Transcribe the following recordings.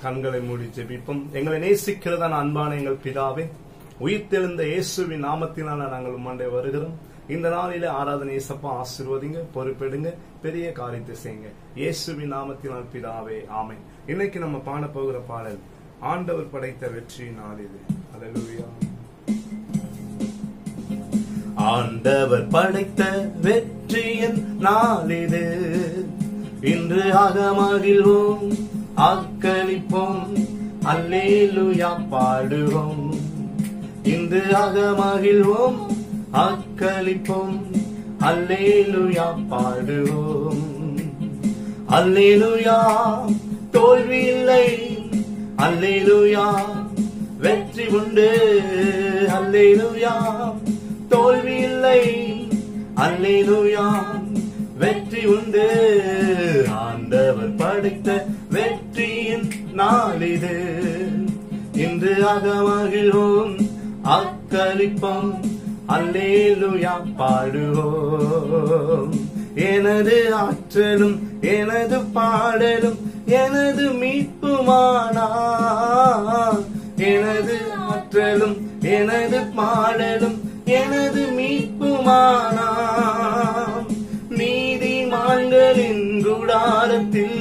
கண்களை மூடி ஜெபிப்போம். எங்களை நேசிக்கிறதான அன்பான எங்கள் பிதாவே, உயிர்த்தெழுந்த இயேசுவின் நாமத்தினால நாங்கள் உம்மாண்டே வருகிறோம். இந்த நாளிலே ஆராதனை இயேசப்பா ஆசீர்வதிங்க, பொறுப்பெடுங்க, பெரிய காரியத்தை செய்யுங்க. இயேசுவின் நாமத்தினால் பிதாவே, ஆமென். இன்னைக்கு நம்ம பாட போகிற பாடல் ஆண்டவர் படைத்த வெற்றியின் நாள் இது. அல்லேலூயா. ஆண்டவர் படைத்த வெற்றியின் நாள் இது, இன்று அகமகிழ்வோம், ஆக்களிப்போம், அல்லேலூயா பாடுவோம். இன்று அகமகிழ்வோம், ஆக்களிப்போம், அல்லேலூயா பாடுவோம். அல்லேலூயா தோல்வி இல்லை, அல்லேலூயா வெற்றி உண்டு, அல்லேலூயா தோல்வி இல்லை, அல்லேலூயா வெற்றி உண்டு. ஆண்டவர் படைத்த வெற்றியின் நாள் இது, இன்று அகமகிழ்வோம், ஆக்களிப்போம், அல்லேலூயா பாடுவோம். எனது ஆற்றலும் எனது பாடலும் எனது மீட்புமானார், எனது ஆற்றலும் எனது பாடலும் எனது மீட்புமானார். நீதிமான்களின் கூடாரத்தில்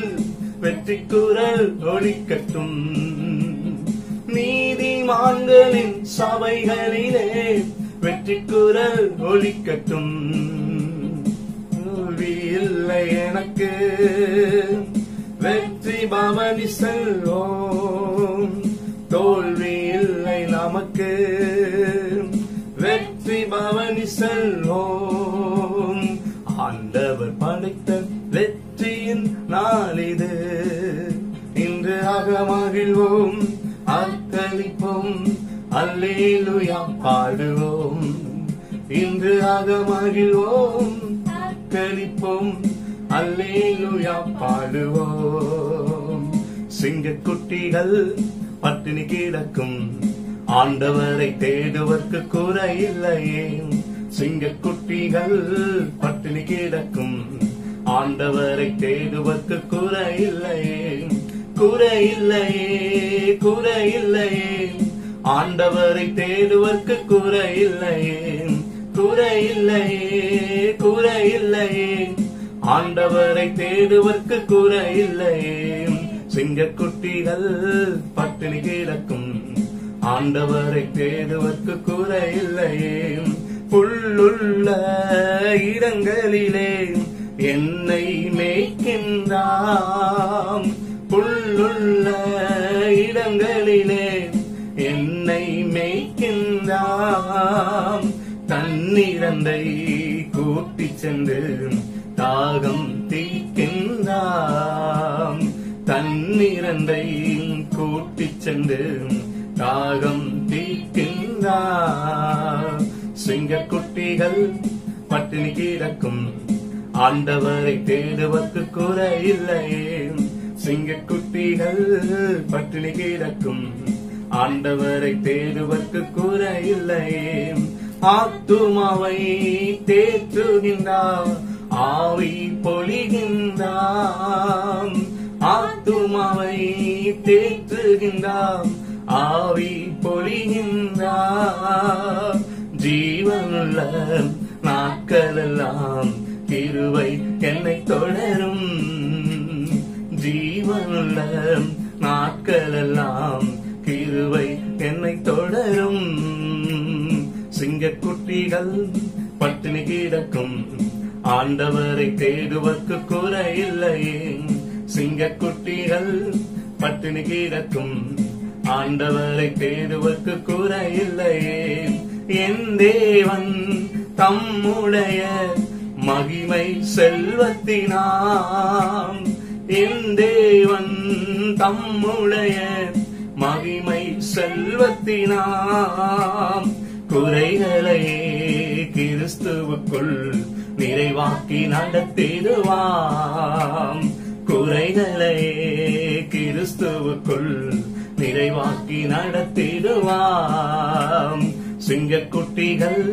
வெற்றி குரல் ஒலிக்கட்டும், நீதிமான்களின் சபைகளிலே வெற்றி குரல் ஒலிக்கட்டும். தோல்வி இல்லை எனக்கு, வெற்றி பவனி செல்வோம். தோல்வி இல்லை நமக்கு, வெற்றி பவனி செல்வோம். ஆண்டவர் படைத்த வெற்றியின் நாள் இது, இன்று அகமகிழ்வோம், ஆக்களிப்போம், அல்லேலூயா பாடுவோம். இன்று அகமகிழ்வோம், ஆக்களிப்போம், அல்லேலூயா பாடுவோம். சிங்கக்குட்டிகள் பட்டினி கிடக்கும், ஆண்டவரை தேடுவதற்கு குறை இல்லையே. சிங்கக்குட்டிகள் பட்டினி கிடக்கும், ஆண்டவரை தேடுவதற்கு குறை இல்லையே. குறை இல்லையே, குறை இல்லையே, ஆண்டவரை தேடுவதற்கு குறை இல்லையே. குறை இல்லையே, குறை இல்லையே, ஆண்டவரை தேடுவதற்கு குறை இல்லையே. சிங்கக்குட்டிகள் பட்டினி கிடக்கும், ஆண்டவரை தேடுவதற்கு குறை இல்லையே. புல்லுள்ள இடங்களிலே என்னை மேய்க்கின்றாம், புல்லுள்ள இடங்களிலே என்னை மேய்க்கின்றாம். தண்ணீரண்டை கூட்டி சென்று தாகம் தீர்க்கின்றாம், தண்ணீரண்டை கூட்டி சென்று தாகம் தீர்க்கின்றாம். சிங்கக்குட்டிகள் பட்டினி கிடக்கும், ஆண்டவரை தேடுவதற்கு குறை இல்லையே. சிங்கக்குட்டிகள் பட்டினி கிடக்கும், ஆண்டவரை தேடுவதற்கு குறை இல்லையே. ஆத்துமாவை தேற்றுகின்றார், ஆவி பொழிகின்றார். ஆத்துமாவை தேற்றுகின்றார், ஆவி பொழிகின்றார். ஜீவனுள்ள நாட்களெல்லாம் கிருபை என்னை தொடரும், ஜீவனுள்ள நாட்களெல்லாம் கிருபை என்னை தொடரும். சிங்கக்குட்டிகள் பட்டினி கிடக்கும், ஆண்டவரை தேடுவதற்கு குறை இல்லையே. சிங்கக்குட்டிகள் பட்டினி கிடக்கும், ஆண்டவரை தேடுவதற்கு குறை இல்லையே. என் தேவன் தம்முடைய மகிமை செல்வத்தினாம், என் தேவன் தம்முடைய மகிமை செல்வத்தினாம். குறைகளையே கிறிஸ்துவுக்குள் நிறைவாக்கி நடத்திடுவாம், குறைகளையே கிறிஸ்துவுக்குள் நிறைவாக்கி நடத்திடுவாம். சிங்கக்குட்டிகள்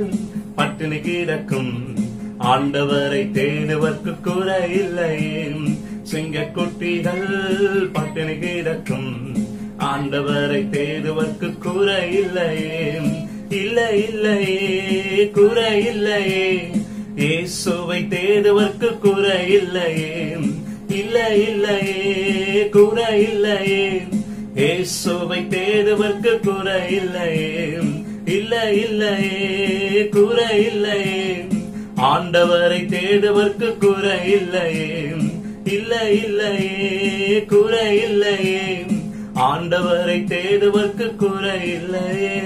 பட்டினி கிடக்கும், ஆண்டவரை தேடுவதற்கு குறை இல்லையே. சிங்கக்குட்டிகள் பட்டினி கிடக்கும், ஆண்டவரை தேடுவதற்கு குறை இல்லையே, இல்லை இல்லையே, குறை இல்லையே. இயேசுவை தேடுவதற்கு குறை இல்லையே, இல்லை இல்லையே, குறை இல்லையே. இயேசுவை தேடுவதற்கு குறை இல்லையே, இல்லை இல்லையே, குறை இல்லையே. ஆண்டவரை தேடுவதற்கு குறை இல்லையே, இல்லை இல்லையே, குறை இல்லையே. ஆண்டவரை தேடுவதற்கு குறை இல்லையே.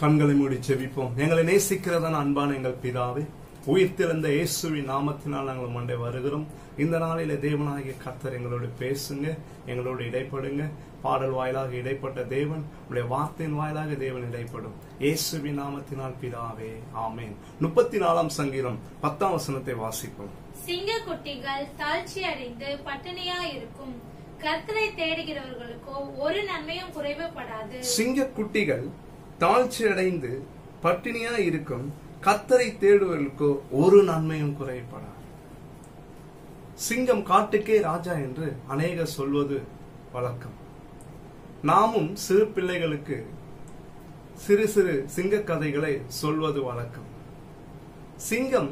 கண்களை மூடி செபிப்போம். எங்களை நேசிக்கிறதான அன்பான எங்கள் பிதாவே, உயிர்த்தெழுந்த இயேசுவின் நாமத்தினால் நாங்கள் மண்டை வருகிறோம். இந்த நாளில தேவனாகிய கர்த்தர் எங்களோடு பேசுங்க, எங்களோடு இடைப்படுங்க. பாடல் வாயிலாக இடைப்பட்ட தேவன், உடைய வார்த்தையின் வாயிலாக தேவன் இடைப்படும். இயேசுவின் நாமத்தினால் பிதாவே, ஆமென். 34ஆம் சங்கீதம் 10ஆம் வசனத்தை வாசிப்போம். சிங்க குட்டிகள் தாழ்ச்சி அடைந்து பட்டினியா இருக்கும், கர்த்தரை தேடுகிறவர்களுக்கோ ஒரு நன்மையும் குறைவுபடாது. சிங்க குட்டிகள் தாழ்ச்சி அடைந்து பட்டினியா இருக்கும், கர்த்தரை தேடுவதற்கோ ஒரு நன்மையும் குறைபடாது. சிங்கம் காட்டுக்கே ராஜா என்று அநேகர் சொல்வது வழக்கம். நாமும் சிறு பிள்ளைகளுக்கு சிறு சிறு சிங்க கதைகளை சொல்வது வழக்கம். சிங்கம்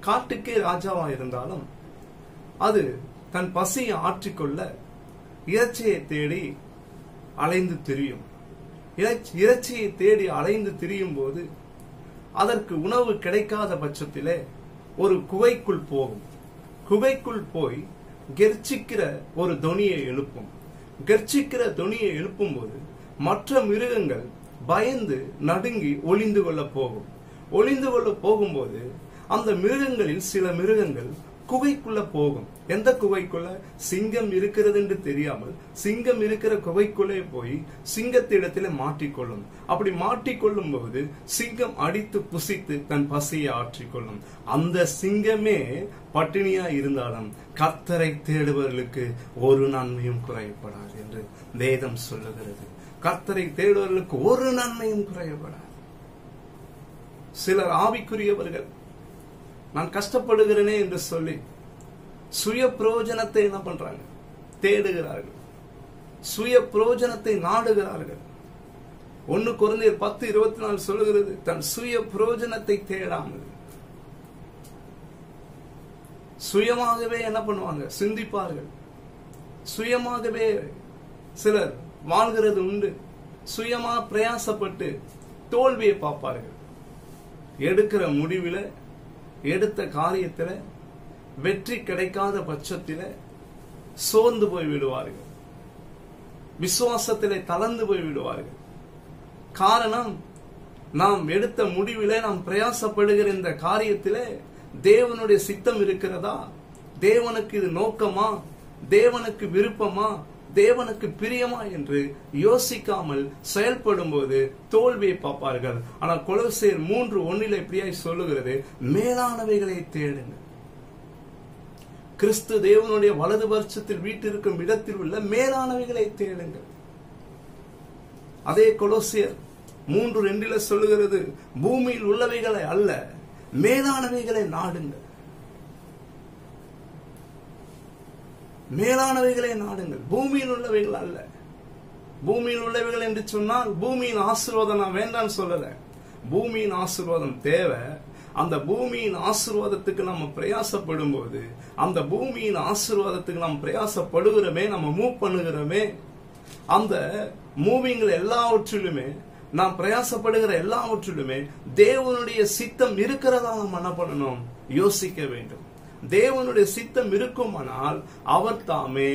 காட்டுக்கே ராஜாவா இருந்தாலும் அது தன் பசியை ஆற்றிக்கொள்ள இறைச்சியை தேடி அலைந்து திரியும். இறைச்சியை தேடி அலைந்து திரியும் போது அதற்கு உணவு கிடைக்காத பட்சத்திலே ஒரு குகைக்குள் போகும். குகைக்குள் போய் கெர்ச்சிக்கிற ஒரு தொனியை எழுப்பும். கெர்ச்சிக்கிற தொனியை எழுப்பும் போது மற்ற மிருகங்கள் பயந்து நடுங்கி ஒளிந்து கொள்ள போகும். ஒளிந்து கொள்ள போகும்போது அந்த மிருகங்களில் சில மிருகங்கள் குகைக்குள்ள போகும். எந்த குகைக்குள்ள? சிங்கம் இருக்கிறது என்று தெரியாமல் சிங்கம் இருக்கிற குகைக்குள்ளே போய் சிங்கத்திடத்திலே மாட்டிக்கொள்ளும். அப்படி மாட்டிக்கொள்ளும் போது சிங்கம் அடித்து புசித்து தன் பசியை ஆற்றிக்கொள்ளும். அந்த சிங்கமே பட்டினியா இருந்தாலும் கர்த்தரை தேடுபவர்களுக்கு ஒரு நன்மையும் குறைபடாது என்று வேதம் சொல்லுகிறது. கர்த்தரை தேடுபவர்களுக்கு ஒரு நன்மையும் குறைபடாது. சிலர் ஆவிக்குரியவர்கள், நான் கஷ்டப்படுகிறேனே என்று சொல்லி சுய பிரயோஜனத்தை என்ன பண்றாங்க? தேடுகிறார்கள். சுய பிரயோஜனத்தை நாடுகிறார்கள். 1 கொரிந்தியர் 10:24 சொல்லுகிறது, தன் சுய பிரயோஜனத்தை தேடாமல் சுயமாகவே என்ன பண்ணுவாங்க? சிந்திப்பார்கள். சுயமாகவே சிலர் வாழ்கிறது உண்டு. சுயமா பிரயாசப்பட்டு தோல்வியை பார்ப்பார்கள். எடுக்கிற முடிவில், எடுத்த காரியத்தில் வெற்றி கிடைக்காத பட்சத்தில் சோர்ந்து போய் விடுவார்கள். விசுவாசத்திலே தளர்ந்து போய் விடுவார்கள். காரணம், நாம் எடுத்த முடிவிலே, நாம் பிரயாசப்படுகிற இந்த காரியத்திலே தேவனுடைய சித்தம் இருக்கிறதா? தேவனுக்கு இது நோக்கமா? தேவனுக்கு விருப்பமா? தேவனுக்கு பிரியமா என்று யோசிக்காமல் செயல்படும் போது தோல்வியை பார்ப்பார்கள். ஆனால் கொலோசியர் 3:1 இப்படியாய் சொல்லுகிறது, மேலானவைகளை தேடுங்கள். கிறிஸ்து தேவனுடைய வலது பட்சத்தில் வீட்டிற்கும் இடத்தில் உள்ள மேலானவைகளை தேடுங்கள். அதே கொலோசியர் 3:2 சொல்லுகிறது, பூமியில் உள்ளவைகளை அல்ல, மேலானவைகளை நாடுங்கள். மேலானவைகளை நாடுங்கள், பூமியில் உள்ளவைகள் அல்ல. பூமியில் உள்ளவைகள் என்று சொன்னால் பூமியின் ஆசீர்வாதம் நான் வேண்டான்னு சொல்லல. பூமியின் ஆசீர்வாதம் தேவை. அந்த பூமியின் ஆசீர்வாதத்துக்கு நம்ம பிரயாசப்படும் போது, அந்த பூமியின் ஆசீர்வாதத்துக்கு நம்ம பிரயாசப்படுகிறோமே, நம்ம மூவ் பண்ணுகிறோமே, அந்த மூவிங்கள் எல்லாவற்றிலுமே, நாம் பிரயாசப்படுகிற எல்லாவற்றிலுமே தேவனுடைய சித்தம் இருக்கிறதா நாம் என்ன பண்ணணும்? யோசிக்க வேண்டும். தேவனுடைய சித்தம் இருக்குமானால் அவர் தாமே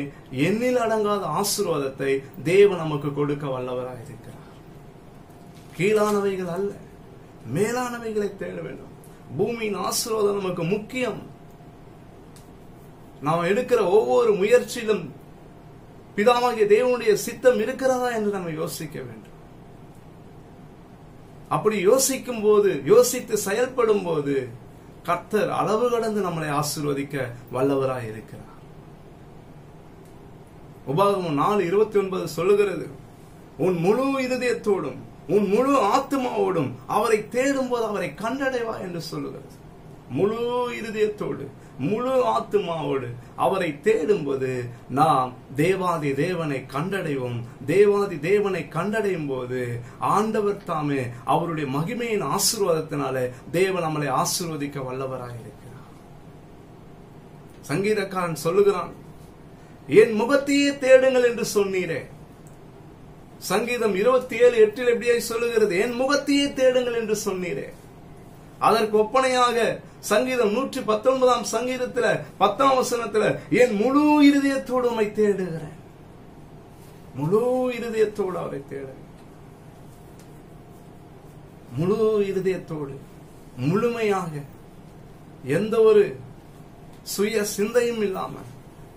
எண்ணில் அடங்காத ஆசீர்வாதத்தை தேவன் நமக்கு கொடுக்க வல்லவராக இருக்கிறார். கீழானவைகள் அல்ல, மேலானவைகளை தேட வேண்டும். பூமியின் ஆசீர்வாதம் நமக்கு முக்கியம். நாம் எடுக்கிற ஒவ்வொரு முயற்சியிலும் பிதாவாகிய தேவனுடைய சித்தம் இருக்கிறதா என்று நம்ம யோசிக்க வேண்டும். அப்படி யோசிக்கும் போது, யோசித்து செயல்படும் போது கர்த்தர் அளவு கடந்து நம்மளை ஆசீர்வதிக்க வல்லவராய் இருக்கிறார். உபாகமம் 4:29 சொல்லுகிறது, உன் முழு இருதயத்தோடும் உன் முழு ஆத்மாவோடும் அவரை தேடும் போது அவரை கண்டடைவா என்று சொல்லுகிறது. முழு இருதயத்தோடு முழு ஆத்மாவோடு அவரை தேடும்போது நாம் தேவாதி தேவனை கண்டடைவோம். தேவாதி தேவனை கண்டடையும் போது ஆண்டவர் தாமே அவருடைய மகிமையின் ஆசீர்வாதத்தினாலே தேவன் நம்மளை ஆசீர்வதிக்க வல்லவராயிருக்கிறார். சங்கீதக்காரன் சொல்லுகிறான், என் முகத்தையே தேடுங்கள் என்று சொன்னீரே. சங்கீதம் 27:8 எப்படியே சொல்லுகிறது, என் முகத்தையே தேடுங்கள் என்று சொன்னீரே. அதற்கு ஒப்பனையாக சங்கீதம் 119 சங்கீதத்துல 10 வசனத்துல என் முழு இருதயத்தோடு உம்மை தேடுகிறேன். முழு இருதயத்தோடு அவரை தேடுகிறேன். முழு இருதயத்தோடு முழுமையாக எந்த ஒரு சுய சிந்தையும் இல்லாமல்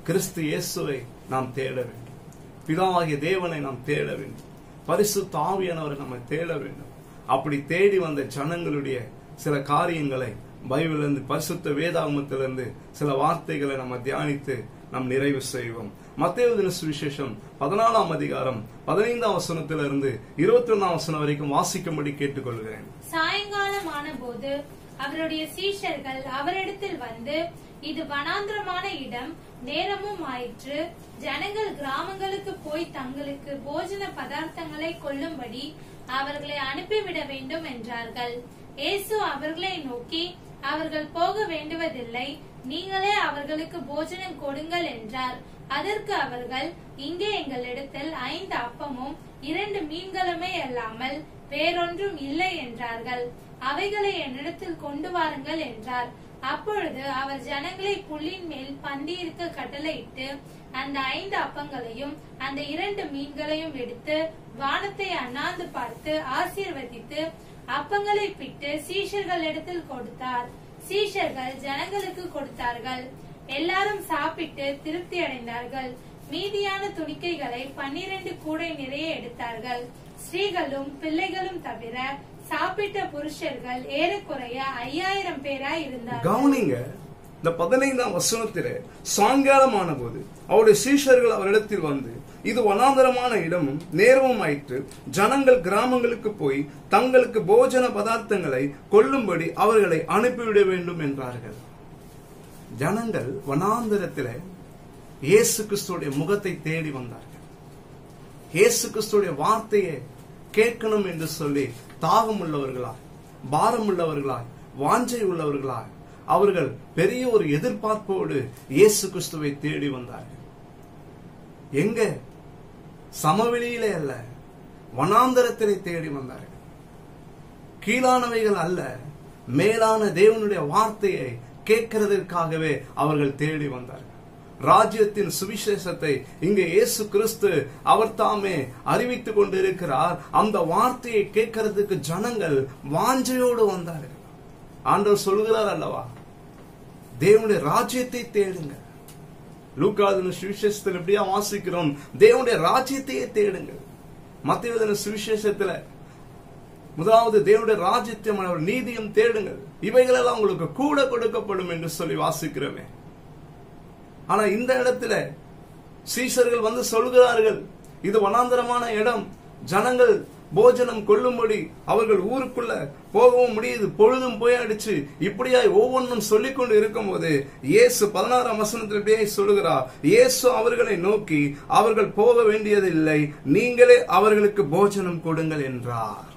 கிறிஸ்து இயேசுவை நாம் தேட வேண்டும். பிதாவாகிய தேவனை நாம் தேட வேண்டும். பரிசுத்த ஆவியானவரை நம்ம தேட வேண்டும். அப்படி தேடி வந்த ஜனங்களுடைய சில காரியங்களை பைபிளிலிருந்து பரிசுத்த வேதாகமத்திலிருந்து சில வார்த்தைகளை நம்ம தியானித்து நாம் நிறைவு செய்வோம். மத்தேயு சுவிசேஷம் 14 அதிகாரம் 15 வசனத்திலிருந்து 21 வசனம் வரைக்கும் வாசிக்கும்படி கேட்டுக்கொள்கிறேன். சாயங்காலம் ஆன போது அவருடைய சீஷர்கள் அவரிடத்தில் வந்து, இது வனாந்திரமான இடம், நேரமும் ஆயிற்று. ஜனங்கள் கிராமங்களுக்கு போய் தங்களுக்கு போஜன பதார்த்தங்களை கொள்ளும்படி அவர்களை அனுப்பிவிட வேண்டும் என்றார்கள். இயேசு அவர்களை நோக்கி, அவர்கள் போக வேண்டுவதில்லை, நீங்களே அவர்களுக்கு போஜனம் கொடுங்கள் என்றார். அதற்கு அவர்கள், இங்கே எங்களிடத்தில் 5 அப்பமும் 2 மீன்களுமே அல்லாமல் வேறொன்றும் இல்லை என்றார்கள். அவைகளை என்னிடத்தில் கொண்டு வாருங்கள் என்றார். அப்பொழுது அவர் ஜனங்களை புல்லின் மேல் பந்தியிருக்க கட்டளையிட்டு அந்த 5 அப்பங்களையும் அந்த 2 மீன்களையும் எடுத்து வானத்தை அண்ணாந்து பார்த்து ஆசீர்வதித்து அப்பங்களை பிட்டு சீஷர்களிடத்தில் கொடுத்தார். சீஷர்கள் ஜனங்களுக்கு கொடுத்தார்கள். எல்லாரும் சாப்பிட்டு திருப்தி அடைந்தார்கள். மீதியான துணிக்கைகளை 12 கூடை நிறைய எடுத்தார்கள். ஸ்திரீகளும் பிள்ளைகளும் தவிர சாப்பிட்ட புருஷர்கள் ஏறக்குறைய 5000 பேராய் இருந்தார்கள். கவனிங்க, இந்த 15 வசனத்திலே சாயங்காலமான போது அவருடைய சீஷர்கள் அவரிடத்தில் வந்து, இது வனாந்தரமான இடமும் நேரமும் ஆயிற்று. ஜனங்கள் கிராமங்களுக்கு போய் தங்களுக்கு போஜன பதார்த்தங்களை கொள்ளும்படி அவர்களை அனுப்பிவிட வேண்டும் என்றார்கள். ஜனங்கள் வனாந்தரத்திலே இயேசு கிறிஸ்துடைய முகத்தை தேடி வந்தார்கள். இயேசு கிறிஸ்துடைய வார்த்தையை கேட்கணும் என்று சொல்லி தாகம் உள்ளவர்களாய், பாரம் உள்ளவர்களாய், வாஞ்சை உள்ளவர்களாய் அவர்கள் பெரிய ஒரு எதிர்பார்ப்போடு இயேசு கிறிஸ்துவை தேடி வந்தார்கள். எங்க? சமவெளியிலே அல்ல, வனாந்தரத்திலே தேடி வந்தார்கள். கீழானவைகள் அல்ல, மேலான தேவனுடைய வார்த்தையை கேட்கிறதற்காகவே அவர்கள் தேடி வந்தார்கள். ராஜ்யத்தின் சுவிசேஷத்தை இங்கே இயேசு கிறிஸ்து அவர் தாமே அறிவித்துக் கொண்டிருக்கிறார். அந்த வார்த்தையை கேட்கறதுக்கு ஜனங்கள் வாஞ்சையோடு வந்தார்கள். ஆண்டவர் சொல்கிறார் அல்லவா, தேவனுடைய ராஜ்யத்தை தேடுங்க. லூக்காவின் சுவிசேஷத்தில் எப்படியா வாசிக்கிறோம், தேவனுடைய ராஜ்யத்தையே தேடுங்கள். மத்தேயு சுவிசேஷத்துல முதலாவது தேவனுடைய ராஜ்யத்தையும் அவர் நீதியும் தேடுங்கள், இவைகளெல்லாம் உங்களுக்கு கூட கொடுக்கப்படும் என்று சொல்லி வாசிக்கிறோமே. ஆனா இந்த இடத்துல சீஷர்கள் வந்து சொல்கிறார்கள், இது வனாந்தரமான இடம், ஜனங்கள் போஜனம் கொள்ளும்படி அவர்கள் ஊருக்குள்ள போகவும் முடியுது, பொழுதும் போயாடிச்சு. இப்படியாய் ஒவ்வொன்றும் சொல்லிக் கொண்டு இருக்கும் போது இயேசு 16 வசனத்தில் இப்படியே சொல்லுகிறார், இயேசு அவர்களை நோக்கி, அவர்கள் போக வேண்டியதில்லை, நீங்களே அவர்களுக்கு போஜனம் கொடுங்கள் என்றார்.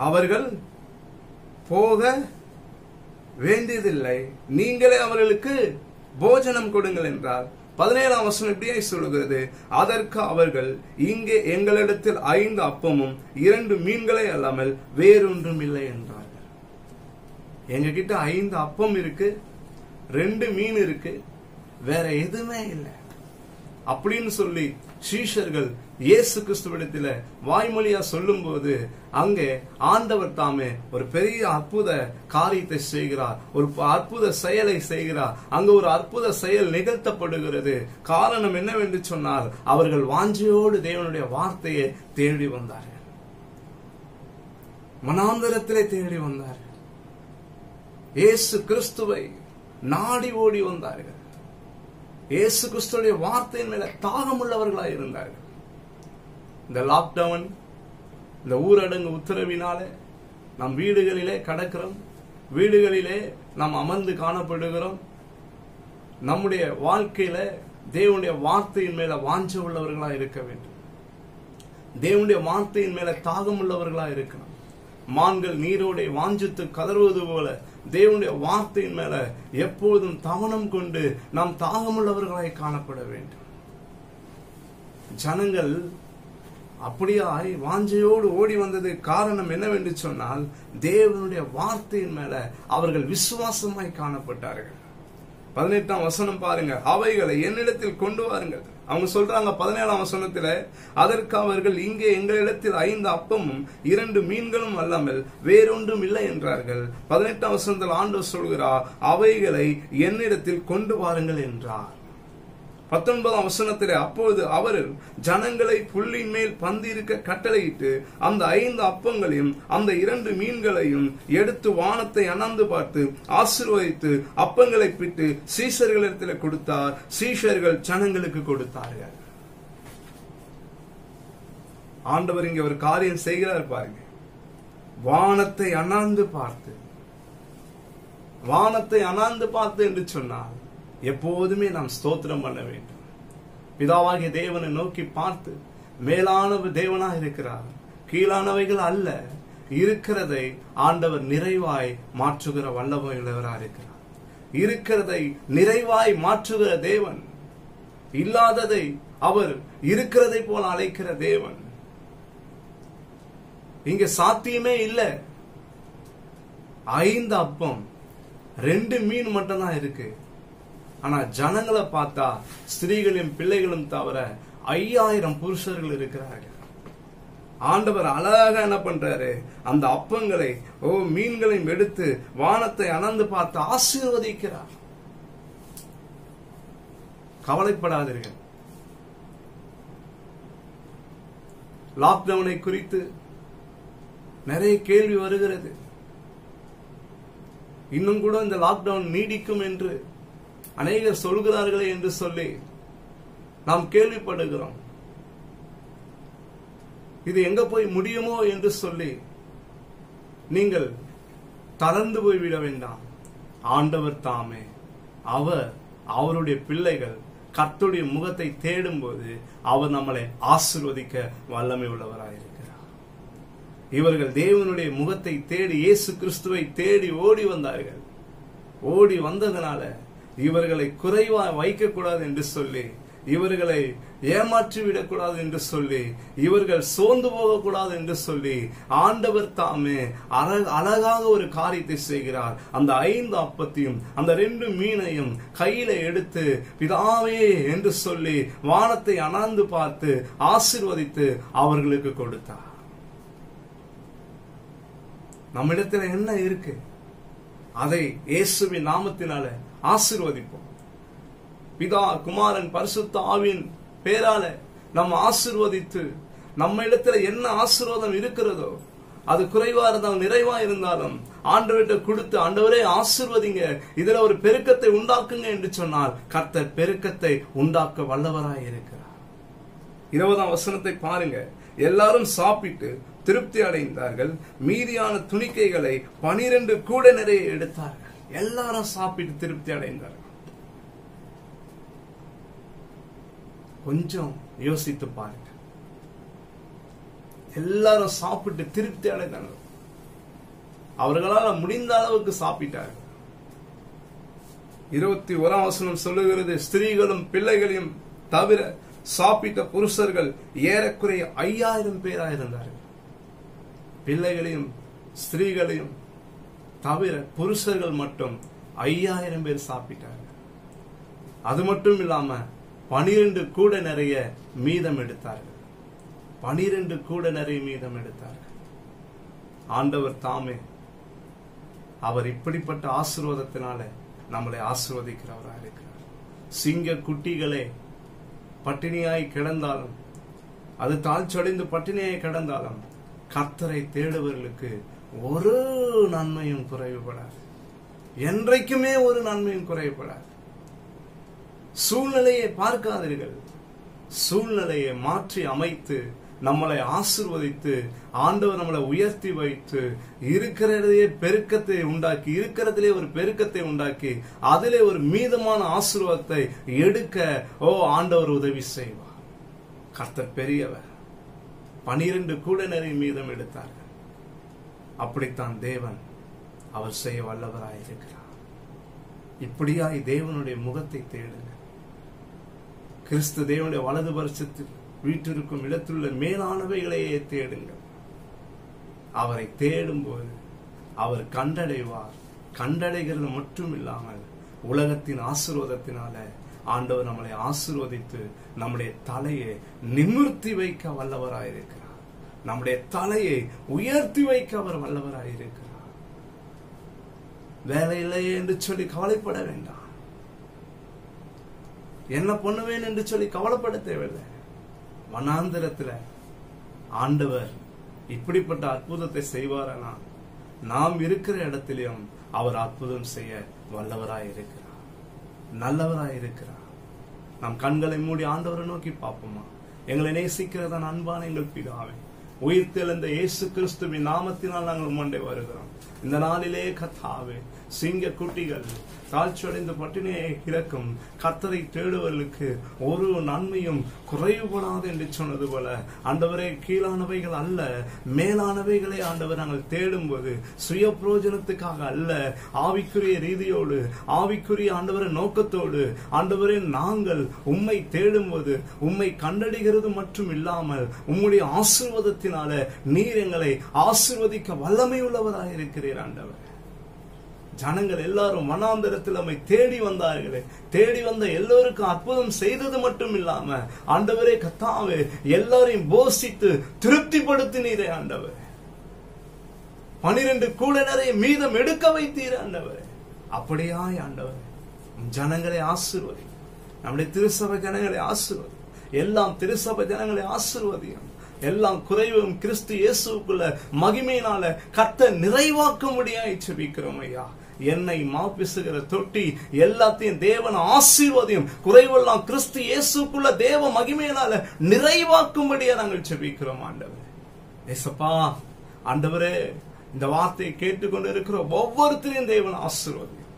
அவர்கள் போக வேண்டியதில்லை, நீங்களே அவர்களுக்கு போஜனம் கொடுங்கள் என்றார். 17 வசனம் இப்படியே சொல்லுகிறது, அதற்கு அவர்கள், இங்கே எங்களிடத்தில் 5 அப்பமும் 2 மீன்களே அல்லாமல் வேறொன்றும் இல்லை என்றார்கள். எங்க கிட்ட 5 அப்பம் இருக்கு, 2 மீன் இருக்கு, வேற எதுவுமே இல்லை அப்படின்னு சொல்லி சீஷர்கள் இயேசு கிறிஸ்துவிடத்துல வாய்மொழியா சொல்லும் போது அங்கே ஆண்டவர் தாமே ஒரு பெரிய அற்புத காரியத்தை செய்கிறார், ஒரு அற்புத செயலை செய்கிறார். அங்க ஒரு அற்புத செயல் நிகழ்த்தப்படுகிறது. காரணம் என்னவென்று சொன்னால், அவர்கள் வாஞ்சையோடு தேவனுடைய வார்த்தையை தேடி வந்தார்கள், மனாந்தரத்திலே தேடி வந்தார்கள், இயேசு கிறிஸ்துவை நாடி ஓடி வந்தார்கள். இயேசு கிறிஸ்துடைய வார்த்தையின் மேல தாகம் உள்ளவர்களாய் இருந்தார்கள். இந்த லாக்டவுன், இந்த ஊரடங்கு உத்தரவினால நம் வீடுகளிலே கடக்கிறோம், வீடுகளிலே நாம் அமர்ந்து காணப்படுகிறோம். நம்முடைய வாழ்க்கையில தேவனுடைய வார்த்தையின் மேல வாஞ்ச உள்ளவர்களா இருக்க வேண்டும். தேவனுடைய வார்த்தையின் மேல தாகம் உள்ளவர்களா இருக்கணும். மான்கள் நீரோட வாஞ்சித்து கதறுவது போல தேவனுடைய வார்த்தையின் மேல எப்போதும் தவனம் கொண்டு நாம் தாகமுள்ளவர்களாய் காணப்பட வேண்டும். ஜனங்கள் அப்படியாய் வாஞ்சையோடு ஓடி வந்தது காரணம் என்னவென்று சொன்னால், தேவனுடைய வார்த்தையின் மேல அவர்கள் விசுவாசமாய் காணப்பட்டார்கள். 18ஆம் வசனம் பாருங்க. அவைகளை என்னிடத்தில் கொண்டு வாருங்கள். அவங்க சொல்றாங்க 17ஆம் வசனத்துல, அதற்கு அவர்கள், இங்கே எங்களிடத்தில் 5 அப்பமும் 2 மீன்களும் அல்லாமல் வேறொன்றும் இல்லை என்றார்கள். 18ஆம் வசனத்தில் ஆண்டவர் சொல்கிறார், அவைகளை என்னிடத்தில் கொண்டு வாருங்கள் என்றார். 19ஆம் வசனத்திலே, அப்பொழுது அவர் ஜனங்களை புல்லின் மேல் பந்திருக்க கட்டளையிட்டு அந்த 5 அப்பங்களையும் அந்த 2 மீன்களையும் எடுத்து வானத்தை அண்ணாந்து பார்த்து ஆசீர்வதித்து அப்பங்களை பிட்டு சீஷர்களிடத்தில் கொடுத்தார். சீஷர்கள் ஜனங்களுக்கு கொடுத்தார்கள். ஆண்டவர் இங்க ஒரு காரியம் செய்கிறார் பாருங்க. வானத்தை அண்ணாந்து பார்த்து, வானத்தை அண்ணாந்து பார்த்து என்று சொன்னால் எப்போதுமே நாம் ஸ்தோத்திரம் பண்ண வேண்டும். பிதாவாகிய தேவனை நோக்கி பார்த்து, மேலான தேவனா இருக்கிறார், கீழானவைகள் அல்ல, இருக்கிறதை ஆண்டவர் நிறைவாய் மாற்றுகிற வல்லமை உள்ளவராக இருக்கிறார். இருக்கிறதை நிறைவாய் மாற்றுகிற தேவன், இல்லாததை அவர் இருக்கிறதை போல அழைக்கிற தேவன். இங்க சாத்தியமே இல்லை. 5 அப்பம் 2 மீன் மட்டும் தான் இருக்கு. ஆனா ஜனங்களை பார்த்தா ஸ்திரீகளும் பிள்ளைகளும் தவிர 5000 புருஷர்கள் இருக்கிறார்கள். ஆண்டவர் அழகா என்ன பண்றாரு, அந்த அப்பங்களை மீன்களையும் எடுத்து வானத்தை அண்ணாந்து பார்த்து ஆசீர்வதிக்கிறார். கவலைப்படாதீர்கள். லாக்டவுனை குறித்து நிறைய கேள்வி வருகிறது. இன்னும் கூட இந்த லாக்டவுன் நீடிக்கும் என்று அநேகர் சொல்கிறார்களே என்று சொல்லி நாம் கேள்விப்படுகிறோம். இது எங்க போய் முடியுமோ என்று சொல்லி நீங்கள் தளர்ந்து போய்விட வேண்டாம். ஆண்டவர் தாமே, அவருடைய பிள்ளைகள் கர்த்தருடைய முகத்தை தேடும் போது அவர் நம்மளை ஆசீர்வதிக்க வல்லமை உள்ளவராயிருக்கிறார். இவர்கள் தேவனுடைய முகத்தை தேடி இயேசு கிறிஸ்துவை தேடி ஓடி வந்தார்கள். ஓடி வந்ததனால இவர்களை குறைவா வைக்க கூடாது என்று சொல்லி, இவர்களை ஏமாற்றி விடக்கூடாது என்று சொல்லி, இவர்கள் சோர்ந்து போகக்கூடாது என்று சொல்லி ஆண்டவர் தாமே அழகாக ஒரு காரியத்தை செய்கிறார். அந்த 5 அப்பத்தையும் அந்த 2 மீனையும் கையில எடுத்து பிதாவே என்று சொல்லி வானத்தை அண்ணாந்து பார்த்து ஆசீர்வதித்து அவர்களுக்கு கொடுத்தார். நம்மிடத்துல என்ன இருக்கு, அதை இயேசுவின் நாமத்தினால ஆசீர்வதிப்போம். பிதா, குமாரன், பரிசுத்த ஆவியின் பேரால நம்ம ஆசீர்வதித்து, நம்ம இடத்துல என்ன ஆசீர்வாதம் இருக்கிறதோ அது குறைவா இருந்தாலும் நிறைவா இருந்தாலும் ஆண்டவர்கிட்ட கொடுத்து, ஆண்டவரே ஆசீர்வதிங்க, இதுல ஒரு பெருக்கத்தை உண்டாக்குங்க என்று சொன்னால் கர்த்தர் பெருக்கத்தை உண்டாக்க வல்லவராய் இருக்கிறார். 20ஆம் வசனத்தை பாருங்க. எல்லாரும் சாப்பிட்டு திருப்தி அடைந்தார்கள். மீதியான துணிக்கைகளை 12 கூட நிறைய எடுத்தார்கள். எல்லாரும் சாப்பிட்டு திருப்தி அடைந்தார்கள். கொஞ்சம் யோசித்து பாருங்க. எல்லாரும் சாப்பிட்டு திருப்தி அடைந்தார்கள். அவர்களால் முடிந்த அளவுக்கு சாப்பிட்டார்கள். 21ஆம் வசனம் சொல்லுகிறது, ஸ்திரீகளும் பிள்ளைகளையும் தவிர சாப்பிட்ட புருஷர்கள் ஏறக்குறைய 5000 பேராயிருந்தார்கள். பிள்ளைகளையும் ஸ்திரீகளையும் தவிர புருஷர்கள் மட்டும் 5000 பேர் சாப்பிட்டார்கள். அது மட்டும் இல்லாம 12 கூட நிறைய மீதம் எடுத்தார்கள். 12 கூட நிறைய மீதம் எடுத்தார்கள். ஆண்டவர் தாமே அவர் இப்படிப்பட்ட ஆசீர்வாதத்தினால நம்மளை ஆசீர்வதிக்கிறவராக இருக்கிறார். சிங்க குட்டிகளே பட்டினியாய் கிடந்தாலும், அது தாழ்ச்சடைந்து பட்டினியாய் கிடந்தாலும் கர்த்தரை தேடுவர்களுக்கு ஒரு நன்மையும் குறைவுபடாது. என்றைக்குமே ஒரு நன்மையும் குறைவுபடாது. சூழ்நிலையை பார்க்காதீர்கள். சூழ்நிலையை மாற்றி அமைத்து நம்மளை ஆசீர்வதித்து ஆண்டவர் நம்மளை உயர்த்தி வைத்து இருக்கிறதிலே பெருக்கத்தை உண்டாக்கி, இருக்கிறதிலே ஒரு பெருக்கத்தை உண்டாக்கி அதிலே ஒரு மீதமான ஆசீர்வாதத்தை எடுக்க ஆண்டவர் உதவி செய்வார். கர்த்தர் பெரியவர். 12 கூடையினரை மீதம் எடுத்தார்கள். அப்படித்தான் தேவன் அவர் செய்ய வல்லவராயிருக்கிறார். இப்படியாய் தேவனுடைய முகத்தை தேடுங்க. கிறிஸ்து தேவனுடைய வலது பரிசத்தில் வீட்டிற்கும் இடத்திலுள்ள மேலானவைகளையே தேடுங்கள். அவரை தேடும் போது அவர் கண்டடைவார். கண்டடைகிறது மட்டும் இல்லாமல் உலகத்தின் ஆசீர்வாதத்தினால ஆண்டவர் நம்மளை ஆசீர்வதித்து நம்முடைய தலையை நிமிர்த்தி வைக்க வல்லவராயிருக்கிறார். நம்முடைய தலையை உயர்த்தி வைக்க அவர் வல்லவராயிருக்கிறார். வேலை இல்லையே என்று சொல்லி கவலைப்பட வேண்டாம். என்ன பண்ணுவேன் என்று சொல்லி கவலைப்பட தேவையில்லை. வனாந்திரத்துல ஆண்டவர் இப்படிப்பட்ட அற்புதத்தை செய்வாரானா நாம் இருக்கிற இடத்திலும் அவர் அற்புதம் செய்ய வல்லவராயிருக்கிறார், நல்லவராயிருக்கிறார். நாம் கண்களை மூடி ஆண்டவரை நோக்கி பார்ப்போமா? எங்களை நேசிக்கிறதான் அன்பான எங்கள் பிதாவே, உயிர்த்தெழுந்த இயேசு கிறிஸ்துவின் நாமத்தினால் நாங்கள் உம்முண்டே வருகிறோம். இந்த நாளிலே கர்த்தாவே, சிங்க குட்டிகள் தாழ்ச்சியடைந்த பட்டினியை இறக்கும் கர்த்தரை தேடுவர்களுக்கு ஒரு நன்மையும் குறைவுபடாது என்று சொன்னது போல ஆண்டவரே, கீழானவைகள் அல்ல மேலானவைகளை ஆண்டவர் நாங்கள் தேடும் போது சுய பிரயோஜனத்துக்காக அல்ல, ஆவிக்குரிய ரீதியோடு ஆவிக்குரிய ஆண்டவரை நோக்கத்தோடு ஆண்டவரே நாங்கள் உம்மை தேடும் போது உம்மை கண்டடைகிறது மட்டும் இல்லாமல் உம்முடைய ஆசீர்வாதத்தினால நீர் எங்களை ஆசீர்வதிக்க வல்லமை உள்ளவராயிருக்கிறீர். ஆண்டவர், ஜனங்கள் எல்லாரும் வனாந்தரத்தில் நம்மை தேடி வந்தார்களே, தேடி வந்த எல்லோருக்கும் அற்புதம் செய்தது மட்டும் இல்லாம ஆண்டவரே கர்த்தாவே, எல்லாரையும் போஷித்து திருப்திப்படுத்தினீரே ஆண்டவர். 12 கூடையினரை மீதம் எடுக்க வைத்தீர் ஆண்டவர். அப்படியாய் ஆண்டவர் ஜனங்களை ஆசீர்வதி, நம்முடைய திருசபை ஜனங்களை ஆசீர்வதி, எல்லாம் திருசபை ஜனங்களை ஆசீர்வதியும். எல்லாம் குறைவும் கிறிஸ்து இயேசுக்குள்ள மகிமையினால கர்த்தர் நிறைவாக்கும்படியாய் ஜெபிக்கிறோம் ஐயா. என்னை மாப்பிசுகிற தொட்டி எல்லாத்தையும் தேவன் ஆசீர்வதியும், குறைவெல்லாம் கிறிஸ்து இயேசுக்குள்ள தேவ மகிமையினால நிறைவாக்கும்படியா நாங்கள் ஜெபிக்கிறோம் ஆண்டவர். ஏசப்பா ஆண்டவரே, இந்த வார்த்தையை கேட்டுக்கொண்டு இருக்கிற ஒவ்வொருத்தரையும் தேவன் ஆசீர்வதியும்.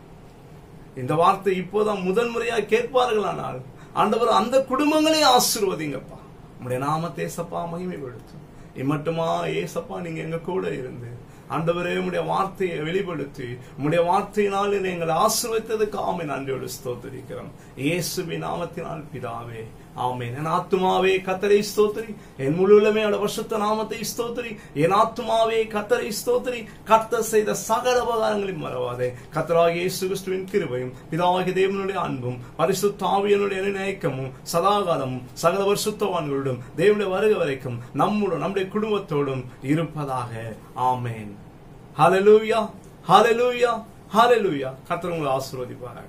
இந்த வார்த்தை இப்போதான் முதன்முறையா கேட்பார்களானால் ஆண்டவர் அந்த குடும்பங்களே ஆசீர்வதிங்கப்பா. உம்முடைய நாமத்தை ஏசப்பா மகிமைப்படுத்தும். இம்மட்டுமா ஏசப்பா நீங்க எங்க கூட இருந்து ஆண்டவரே உம்முடைய வார்த்தையை வெளிப்படுத்தி உம்முடைய வார்த்தையினால் எங்களை ஆசீர்வதித்ததுக்கு ஆமென் நன்றியோடு ஸ்தோத்திரிக்கிறோம். இயேசுவின் நாமத்தினால் பிதாவே, ஆமென். என் ஆத்துமாவே கர்த்தரை ஸ்தோத்திரி, என் முழு உள்ளமே அவருடைய பரிசுத்த நாமத்தை ஸ்தோத்திரி. என் ஆத்துமாவே கர்த்தரை ஸ்தோத்திரி, கர்த்தர் செய்த சகல உபகாரங்களையும் மறவாதே. கர்த்தராகிய இயேசு கிறிஸ்துவின் கிருபையும் பிதாவாகிய தேவனுடைய அன்பும் பரிசுத்த ஆவியானவருடைய இணைக்கமும் சதாகாலமும் சகல பரிசுத்தவான்களோடும் தேவனுடைய வருகை வரைக்கும் நம்முடைய குடும்பத்தோடும் இருப்பதாக. ஆமென். ஹல்லேலூயா, ஹல்லேலூயா, ஹல்லேலூயா. கர்த்தர் உங்களை ஆசீர்வதிப்பாராக.